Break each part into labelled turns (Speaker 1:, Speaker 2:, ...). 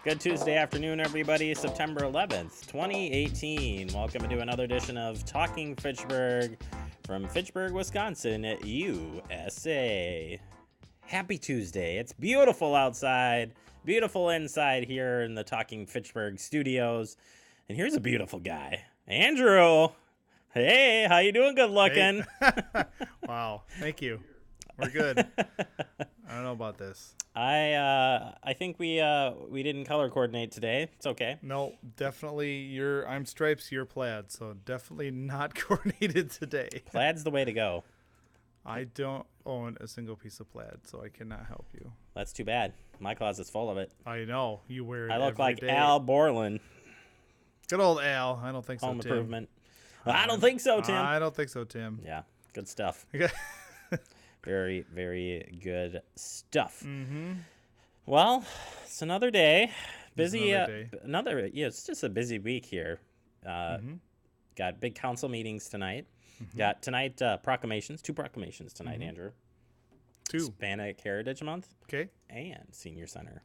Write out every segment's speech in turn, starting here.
Speaker 1: Good Tuesday afternoon, everybody. September 11th, 2018. Welcome to another edition of Talking Fitchburg from Fitchburg, Wisconsin, USA. Happy Tuesday. It's beautiful outside, beautiful inside here in the Talking Fitchburg studios. And here's a beautiful guy, Andrew. Hey, how you doing? Good looking.
Speaker 2: Hey. Wow, thank you. We're good. I don't know about this.
Speaker 1: I think we didn't color coordinate today. It's okay.
Speaker 2: No, definitely I'm stripes, you're plaid, so definitely not coordinated today.
Speaker 1: Plaid's the way to go.
Speaker 2: I don't own a single piece of plaid, so I cannot help you.
Speaker 1: That's too bad. My closet's full of it.
Speaker 2: I know. You wear it
Speaker 1: I look
Speaker 2: every
Speaker 1: like
Speaker 2: day.
Speaker 1: Al Borland.
Speaker 2: Good old Al. I don't think so,
Speaker 1: Home
Speaker 2: Tim.
Speaker 1: Improvement. I don't think so, Tim.
Speaker 2: I don't think so, Tim.
Speaker 1: Yeah, good stuff. Very, very good stuff.
Speaker 2: Mm-hmm.
Speaker 1: Well, it's another day. Busy.
Speaker 2: Another day.
Speaker 1: It's just a busy week here. Got big council meetings tonight.
Speaker 2: Mm-hmm.
Speaker 1: Got tonight proclamations. 2 proclamations tonight, Andrew.
Speaker 2: 2.
Speaker 1: Hispanic Heritage Month.
Speaker 2: Okay.
Speaker 1: And Senior Center.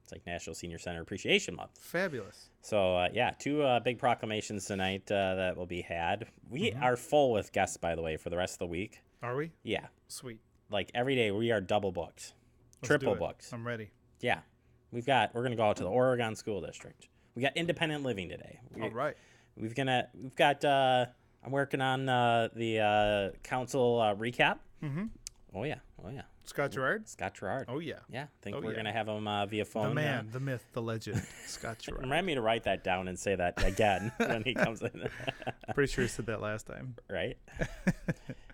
Speaker 1: It's like National Senior Center Appreciation Month.
Speaker 2: Fabulous.
Speaker 1: So, 2 big proclamations tonight that will be had. We are full with guests, by the way, for the rest of the week.
Speaker 2: Are we?
Speaker 1: Yeah.
Speaker 2: Sweet.
Speaker 1: Like every day we are double booked. Triple booked.
Speaker 2: I'm ready.
Speaker 1: Yeah. We're going to go out to the Oregon School District. We got independent living today.
Speaker 2: All right.
Speaker 1: We've got I'm working on the council recap.
Speaker 2: Mm-hmm.
Speaker 1: Oh yeah.
Speaker 2: Scott Gerard?
Speaker 1: Scott Gerard.
Speaker 2: Oh, yeah.
Speaker 1: Yeah. I think we're going to have him via phone.
Speaker 2: The man, the myth, the legend, Scott Gerard.
Speaker 1: Remind me to write that down and say that again when he comes in.
Speaker 2: Pretty sure he said that last time.
Speaker 1: Right.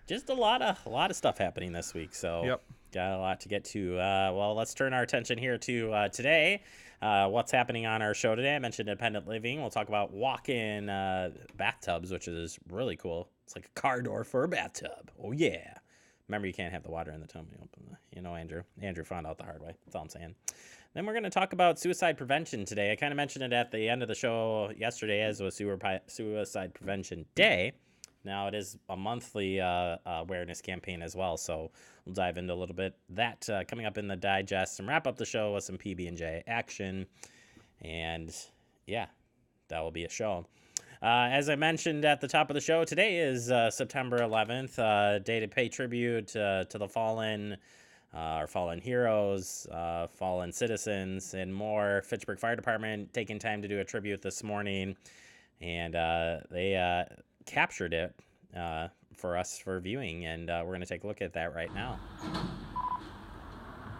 Speaker 1: Just a lot of stuff happening this week. So
Speaker 2: Yep.
Speaker 1: Got a lot to get to. Well, let's turn our attention here to today. What's happening on our show today? I mentioned independent living. We'll talk about walk-in bathtubs, which is really cool. It's like a car door for a bathtub. Oh, yeah. Remember, you can't have the water in the tub. Andrew. Andrew found out the hard way. That's all I'm saying. Then we're going to talk about suicide prevention today. I kind of mentioned it at the end of the show yesterday as was Suicide Prevention Day. Now it is a monthly awareness campaign as well, so we'll dive into a little bit that coming up in the digest and wrap up the show with some PB&J action. And, yeah, that will be a show. As I mentioned at the top of the show, today is September 11th, day to pay tribute to the fallen, our fallen heroes, fallen citizens, and more. Fitchburg Fire Department taking time to do a tribute this morning, and they captured it for us for viewing, and we're going to take a look at that right now.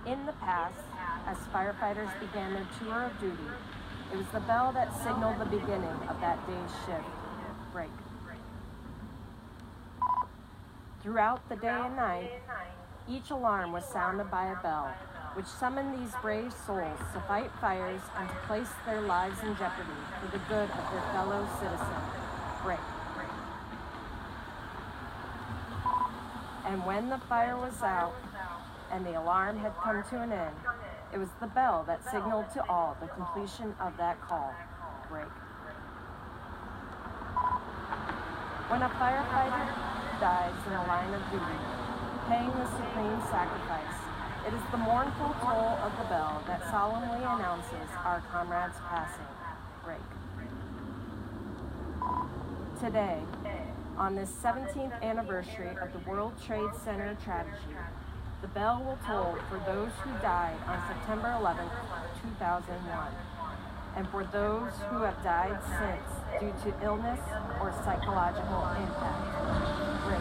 Speaker 3: In the past, as firefighters began their tour of duty, it was the bell that signaled the beginning of that day's shift break. Throughout the day and night, each alarm was sounded by a bell, which summoned these brave souls to fight fires and to place their lives in jeopardy for the good of their fellow citizen. Break. And when the fire was out and the alarm had come to an end, it was the bell that signaled to all the completion of that call. Break. When a firefighter dies in a line of duty, paying the supreme sacrifice, it is the mournful toll of the bell that solemnly announces our comrade's passing. Break. Today, on this 17th anniversary of the World Trade Center tragedy, the bell will toll for those who died on September 11th, 2001, and for those who have died since due to illness or psychological impact. Break.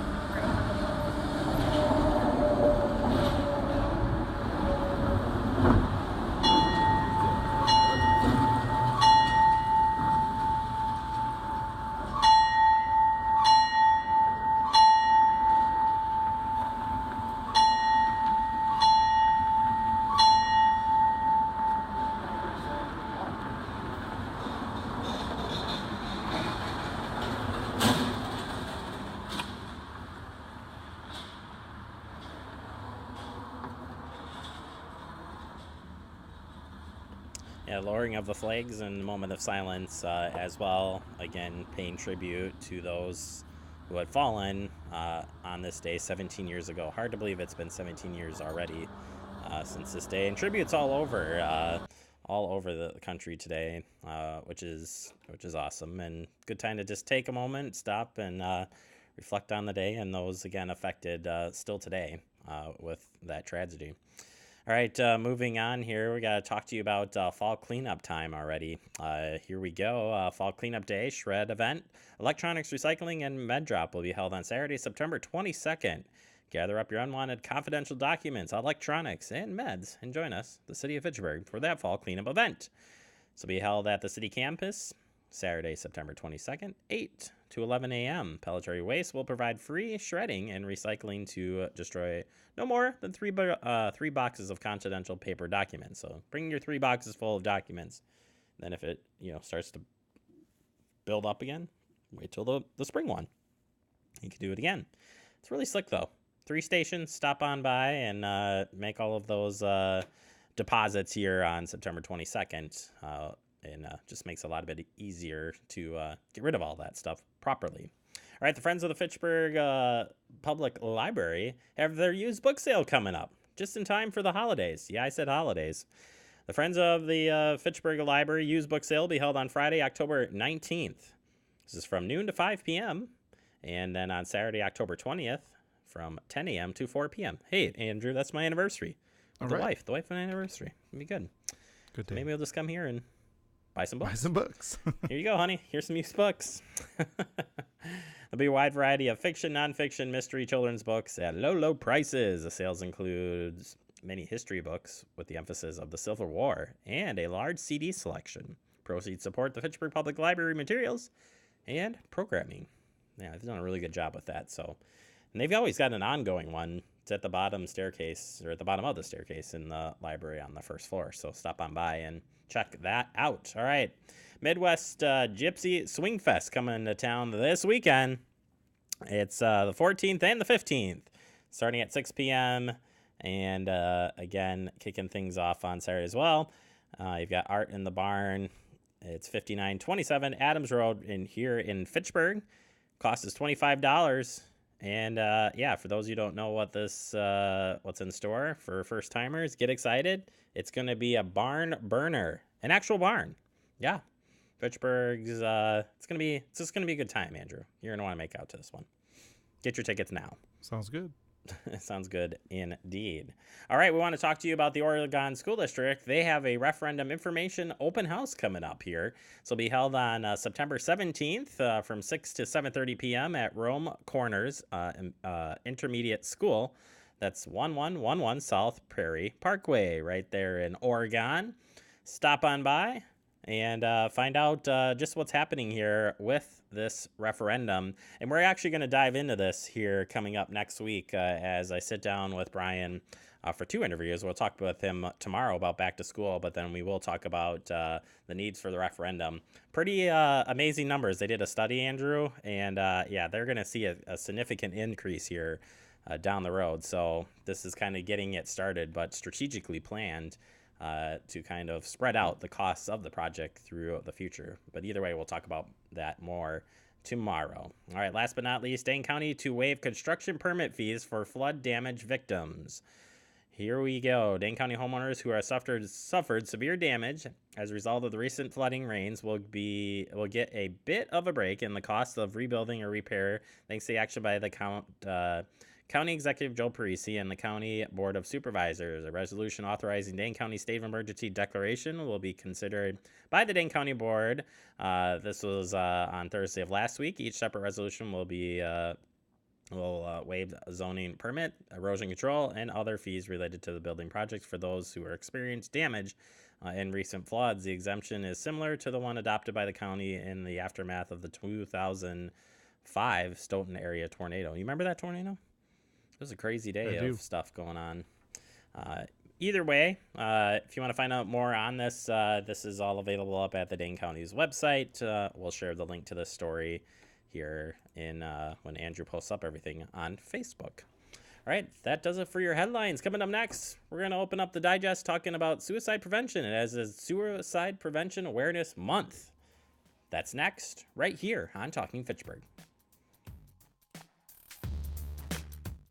Speaker 1: Yeah, lowering of the flags and a moment of silence as well. Again, paying tribute to those who had fallen on this day 17 years ago. Hard to believe it's been 17 years already since this day. And tributes all over. all over the country today, which is awesome, and good time to just take a moment, stop, and reflect on the day and those again affected still today with that tragedy. All right, moving on here, we got to talk to you about fall cleanup time already. Here we go. Fall cleanup day, shred event, electronics recycling, and med drop will be held on Saturday, September 22nd. Gather up your unwanted confidential documents, electronics, and meds, and join us, the City of Fitchburg, for that fall cleanup event. This will be held at the city campus, Saturday, September 22nd, 8 to 11 a.m. Pelletary Waste will provide free shredding and recycling to destroy no more than three boxes of confidential paper documents. So bring your 3 boxes full of documents. Then if it starts to build up again, wait till the spring one. You can do it again. It's really slick though. 3 stations, stop on by and make all of those deposits here on September 22nd. And just makes it a lot bit easier to get rid of all that stuff properly. All right, the Friends of the Fitchburg Public Library have their used book sale coming up, just in time for the holidays. Yeah, I said holidays. The Friends of the Fitchburg Library used book sale will be held on Friday, October 19th. This is from noon to 5 p.m. And then on Saturday, October 20th, from 10 a.m. to 4 p.m. Hey, Andrew, that's my anniversary. The wife and anniversary. It'll be good.
Speaker 2: Good day.
Speaker 1: Maybe we'll just come here and buy some books. Here you go, honey. Here's some used books. There'll be a wide variety of fiction, nonfiction, mystery, children's books at low prices. The sales includes many history books with the emphasis of the Civil War and a large CD selection. Proceeds support the Fitchburg Public Library materials and programming. Yeah, they've done a really good job with that. And they've always got an ongoing one. It's at the bottom staircase, or at the bottom of the staircase in the library on the first floor. So stop on by and check that out. All right. Midwest Gypsy Swing Fest coming to town this weekend. It's the 14th and the 15th, starting at 6 p.m. And again, kicking things off on Saturday as well. You've got Art in the Barn. It's 5927 Adams Road here in Fitchburg. Cost is $25. And for those who don't know what's in store for first timers, get excited. It's going to be a barn burner, an actual barn. Yeah, Fitchburg's. It's just going to be a good time, Andrew. You're going to want to make out to this one. Get your tickets now.
Speaker 2: Sounds good.
Speaker 1: Sounds good indeed. All right, we want to talk to you about the Oregon School District. They have a referendum information open house coming up here. So it'll be held on September 17th from 6 to 7:30 p.m. at Rome Corners Intermediate School. That's 1111 South Prairie Parkway right there in Oregon. Stop on by and find out just what's happening here with this referendum. And we're actually going to dive into this here coming up next week as I sit down with Brian for 2 interviews. We'll talk with him tomorrow about back to school, but then we will talk about the needs for the referendum. Pretty amazing numbers. They did a study, Andrew, and they're going to see a significant increase here down the road. So this is kind of getting it started, but strategically planned to kind of spread out the costs of the project through the future. But either way, we'll talk about that more tomorrow. All right, last but not least, Dane County to waive construction permit fees for flood damage victims. Here we go. Dane County homeowners who are suffered severe damage as a result of the recent flooding rains will get a bit of a break in the cost of rebuilding or repair thanks to the action by the County Executive Joe Parisi and the County Board of Supervisors. A resolution authorizing Dane County State of Emergency Declaration will be considered by the Dane County Board. This was on Thursday of last week. Each separate resolution will waive zoning permit, erosion control, and other fees related to the building project for those who experienced damage in recent floods. The exemption is similar to the one adopted by the county in the aftermath of the 2005 Stoughton area tornado. You remember that tornado? It was a crazy day of stuff going on. Either way, if you want to find out more on this, this is all available up at the Dane County's website. We'll share the link to this story here in when Andrew posts up everything on Facebook. All right, that does it for your headlines. Coming up next, we're going to open up the digest talking about suicide prevention. It is a Suicide Prevention Awareness Month. That's next, right here on Talking Fitchburg.